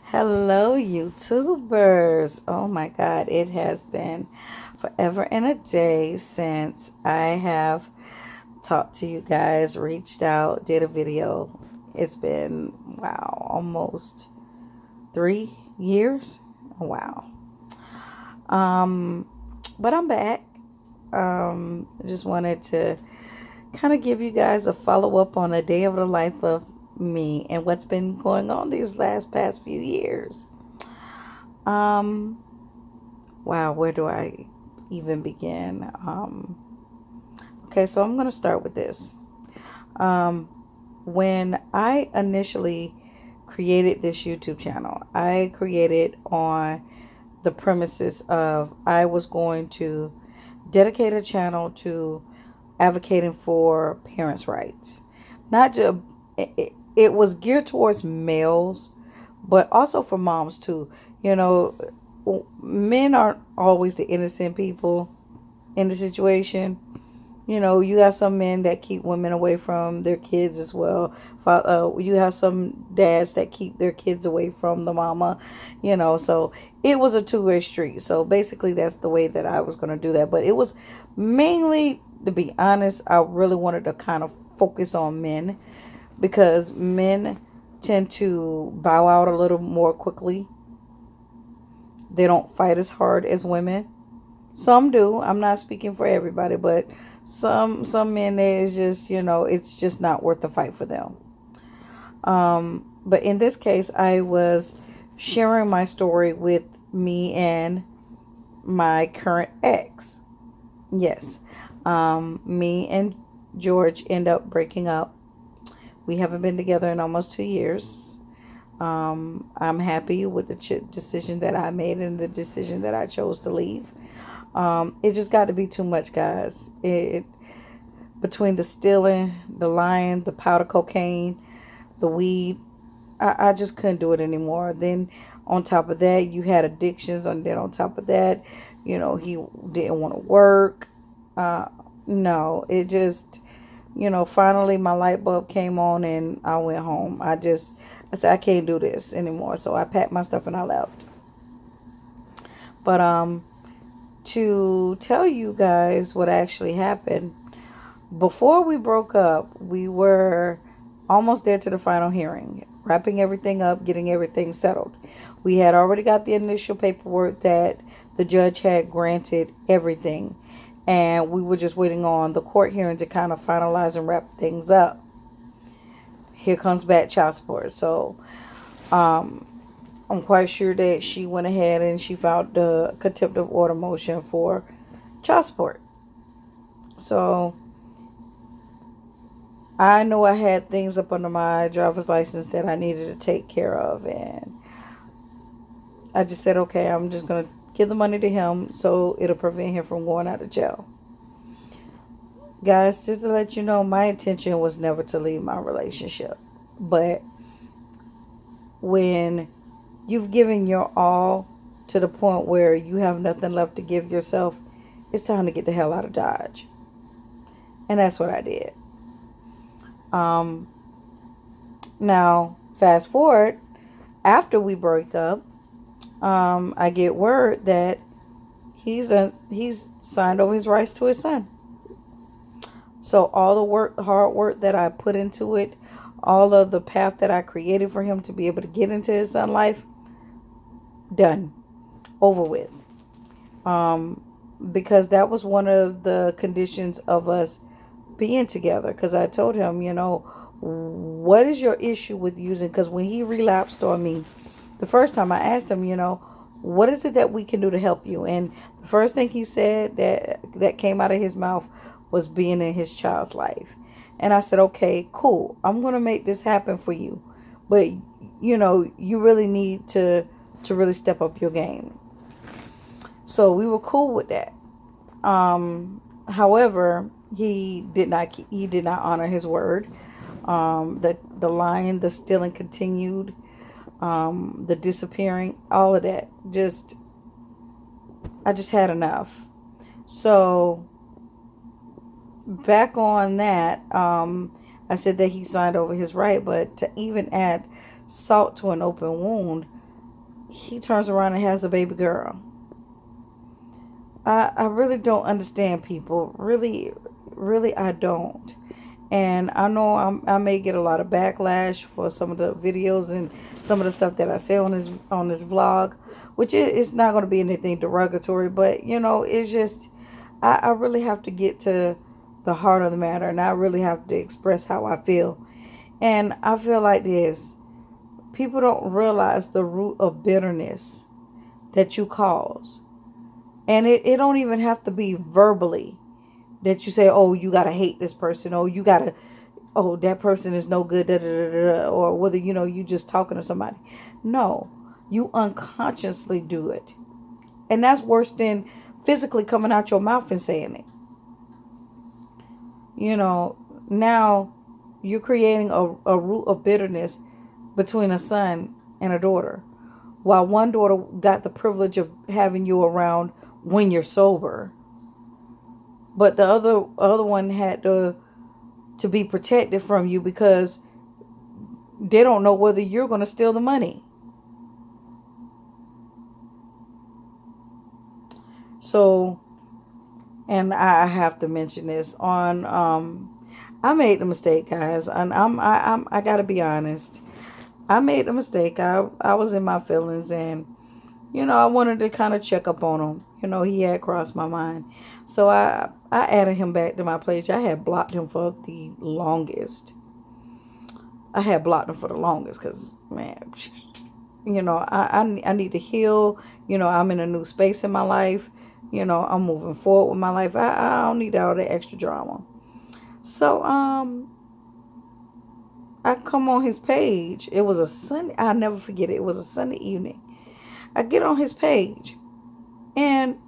Hello, YouTubers. Oh my God, it has been forever and a day since I have talked to you guys, reached out, did a video. It's been, wow, almost 3 years. Wow. Um, but I'm back. I just wanted to kind of give you guys a follow up on a day of the life of me and what's been going on these past few years. Um, Wow, where do I even begin? Okay, so I'm going to start with this. Um, when I initially created this YouTube channel, I created on the premises of I was going to dedicate a channel to advocating for parents' rights. Not just, it was geared towards males, but also for moms too. You know, men aren't always the innocent people in the situation. You know, you got some men that keep women away from their kids as well. You have some dads that keep their kids away from the mama. So it was a two-way street. So basically, that's the way that I was going to do that. But it was mainly, to be honest, I really wanted to kind of focus on men because men tend to bow out a little more quickly. They don't fight as hard as women. Some do. I'm not speaking for everybody, but some men there is just, it's just not worth the fight for them. But in this case, I was sharing my story with me and my current ex. Yes. Me and George end up breaking up. We haven't been together in almost 2 years. I'm happy with the decision that I made and the decision that I chose to leave. It just got to be too much, guys. It between the stealing, the lying, the powder cocaine, the weed, I just couldn't do it anymore. Then on top of that, you had addictions, and then on top of that, he didn't want to work. Uh, no, it just, finally my light bulb came on and I went home. I said I can't do this anymore. So I packed my stuff and I left. But to tell you guys what actually happened, before we broke up, we were almost there to the final hearing, wrapping everything up, getting everything settled. We had already got the initial paperwork that the judge had granted everything, and we were just waiting on the court hearing to kind of finalize and wrap things up. Here comes back child support. So I'm quite sure that she went ahead and she filed the contempt of order motion for child support. So I know I had things up under my driver's license that I needed to take care of, and I just said, okay, I'm just gonna give the money to him so it'll prevent him from going out of jail. Guys, just to let you know, my intention was never to leave my relationship, but when you've given your all to the point where you have nothing left to give yourself, it's time to get the hell out of Dodge, and that's what I did. Um, Now, fast forward, after we break up, I get word that he's signed over his rights to his son. So all the work, the hard work that I put into it, all of the path that I created for him to be able to get into his son life, done, over with. Um, because that was one of the conditions of us being together. Because I told him, what is your issue with using? Because when he relapsed on me, the first time I asked him, what is it that we can do to help you? And the first thing he said that came out of his mouth was being in his child's life. And I said, okay, cool. I'm going to make this happen for you. But, you really need to really step up your game. So we were cool with that. However, he did not honor his word. The lying, the stealing continued, the disappearing, all of that. I just had enough. So back on that, I said that he signed over his right, but to even add salt to an open wound, he turns around and has a baby girl. I really don't understand people. Really, really, I don't. And I know I may get a lot of backlash for some of the videos and some of the stuff that I say on this vlog, which is not going to be anything derogatory, but it's just I really have to get to the heart of the matter, and I really have to express how I feel. And I feel like this: people don't realize the root of bitterness that you cause, and it don't even have to be verbally that you say, oh, you gotta hate this person, oh, you gotta, oh, that person is no good, da, da, da, da, or whether you just talking to somebody. No, you unconsciously do it, and that's worse than physically coming out your mouth and saying it. Now you're creating a root of bitterness between a son and a daughter, while one daughter got the privilege of having you around when you're sober, but the other one had to be protected from you because they don't know whether you're going to steal the money. So, and I have to mention this on I made the mistake, guys, and I got to be honest. I made the mistake. I was in my feelings, and I wanted to kind of check up on him. He had crossed my mind. So I added him back to my page. I had blocked him for the longest. Because, man, I need to heal. I'm in a new space in my life. I'm moving forward with my life. I don't need all the extra drama. So, I come on his page. It was a Sunday. I'll never forget it. It was a Sunday evening. I get on his page, and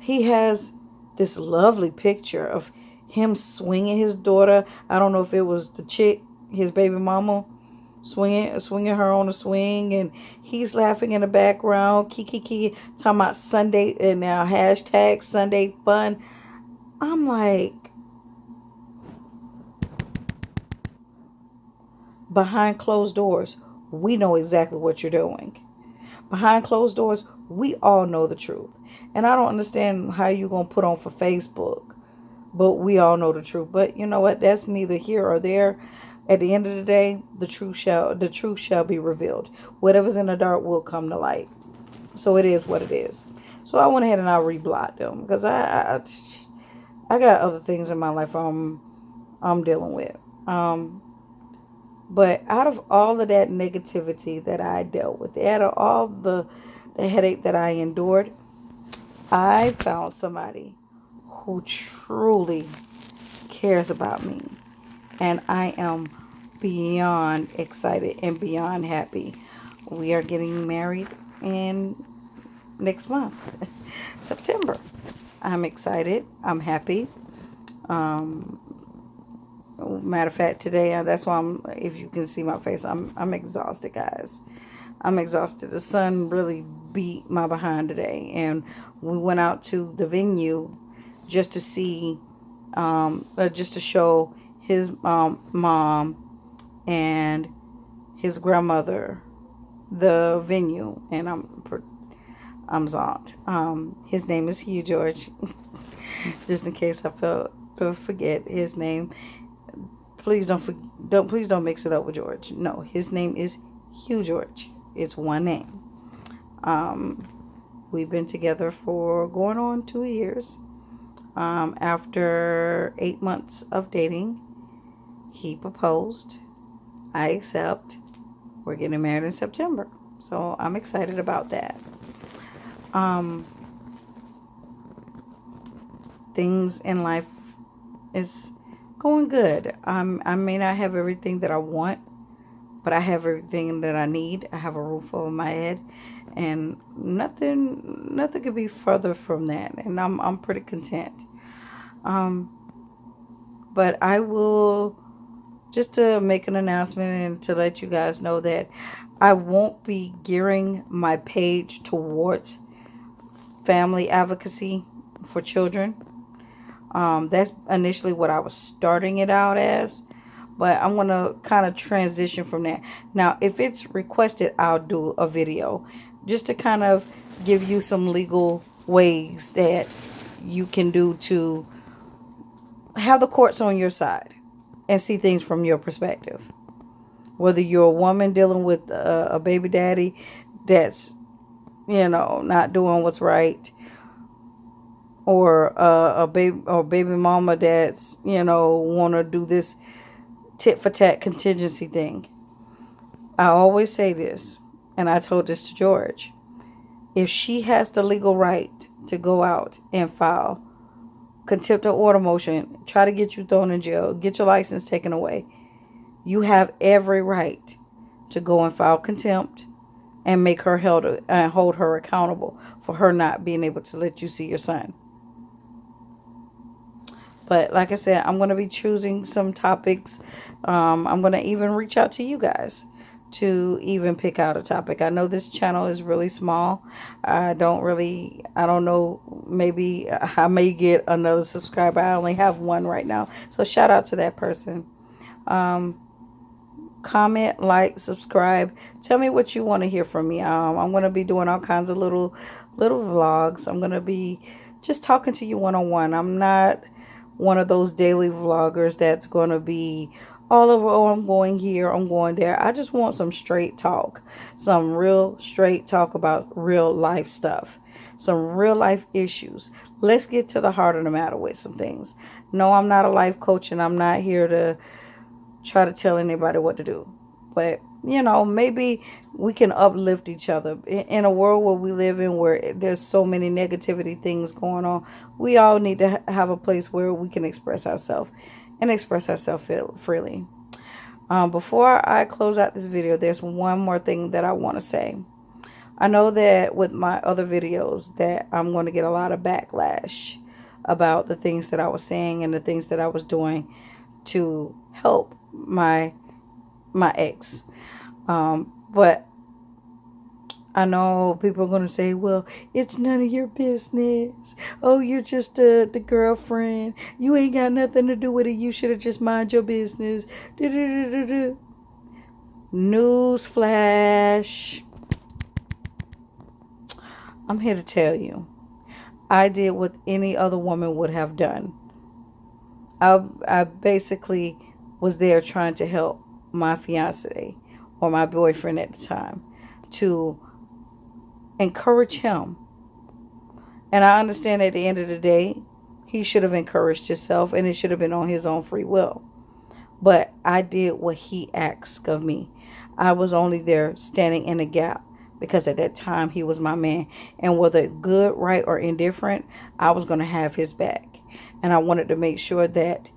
he has this lovely picture of him swinging his daughter. I don't know if it was the chick, his baby mama, swinging her on a swing, and he's laughing in the background, kiki, talking about Sunday, and now hashtag Sunday fun. I'm like, behind closed doors, we know exactly what you're doing. Behind closed doors, we all know the truth. And I don't understand how you're going to put on for Facebook, but we all know the truth. But you know what? That's neither here or there. At the end of the day, the truth shall be revealed. Whatever's in the dark will come to light. So it is what it is. So I went ahead and I reblocked them because I got other things in my life I'm dealing with. But out of all of that negativity that I dealt with, out of all the headache that I endured, I found somebody who truly cares about me. And I am beyond excited and beyond happy. We are getting married in next month, September. I'm excited. I'm happy. Matter of fact, today, that's why if you can see my face, I'm exhausted, guys. I'm exhausted. The sun really beat my behind today. And we went out to the venue just to see, just to show his mom and his grandmother the venue. And I'm zonked. His name is Hugh George. Just in case I felt to forget his name. Please don't mix it up with George. No, his name is Hugh George. It's one name. We've been together for going on 2 years. After 8 months of dating, he proposed. I accept. We're getting married in September. So I'm excited about that. Things in life is going good. I may not have everything that I want, but I have everything that I need. I have a roof over my head, and nothing could be further from that. And I'm pretty content. But I will, just to make an announcement and to let you guys know that I won't be gearing my page towards family advocacy for children. That's initially what I was starting it out as, But I'm going to kind of transition from that. Now, if it's requested, I'll do a video just to kind of give you some legal ways that you can do to have the courts on your side and see things from your perspective. Whether you're a woman dealing with a baby daddy that's, not doing what's right, or a baby mama that's, want to do this tit for tat contingency thing. I always say this, and I told this to George. If she has the legal right to go out and file contempt of order motion, try to get you thrown in jail, get your license taken away, you have every right to go and file contempt and make her held and hold her accountable for her not being able to let you see your son. But like I said, I'm going to be choosing some topics. I'm going to even reach out to you guys to even pick out a topic. I know this channel is really small. I don't know, maybe I may get another subscriber. I only have one right now. So shout out to that person. Comment, like, subscribe. Tell me what you want to hear from me. I'm going to be doing all kinds of little vlogs. I'm going to be just talking to you one-on-one. I'm not one of those daily vloggers that's going to be all over, oh, I'm going here, I'm going there. I just want some straight talk. Some real straight talk about real life stuff. Some real life issues. Let's get to the heart of the matter with some things. No, I'm not a life coach, and I'm not here to try to tell anybody what to do. But, maybe we can uplift each other. In a world where we live in, where there's so many negativity things going on, we all need to have a place where we can express ourselves and express ourselves freely. Before I close out this video, there's one more thing that I want to say. I know that with my other videos that I'm going to get a lot of backlash about the things that I was saying and the things that I was doing to help my ex. But I know people are going to say, well, it's none of your business. Oh, you're just the girlfriend. You ain't got nothing to do with it. You should have just mind your business. Newsflash. I'm here to tell you, I did what any other woman would have done. I basically was there trying to help my fiance, or my boyfriend at the time, to encourage him. And I understand at the end of the day, he should have encouraged himself, and it should have been on his own free will. But I did what he asked of me. I was only there standing in the gap because at that time he was my man. And whether good, right, or indifferent, I was going to have his back. And I wanted to make sure that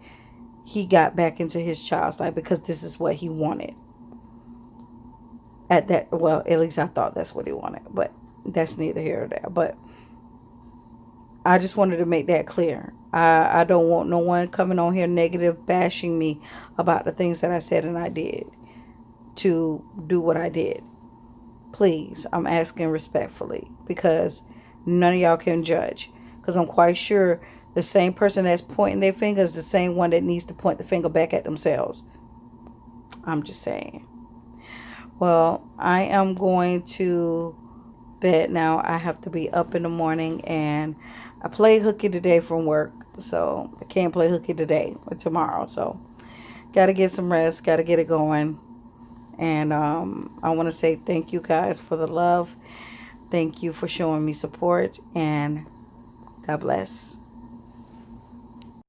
he got back into his child's life, because this is what he wanted. At least I thought that's what he wanted. But that's neither here or there. But I just wanted to make that clear. I don't want no one coming on here negative, bashing me about the things that I said and I did to do what I did. Please, I'm asking respectfully, because none of y'all can judge. Because I'm quite sure the same person that's pointing their finger is the same one that needs to point the finger back at themselves. I'm just saying. Well, I am going to bed now. I have to be up in the morning, and I play hooky today from work. So I can't play hooky today or tomorrow. So got to get some rest. Got to get it going. And I want to say thank you guys for the love. Thank you for showing me support. And God bless.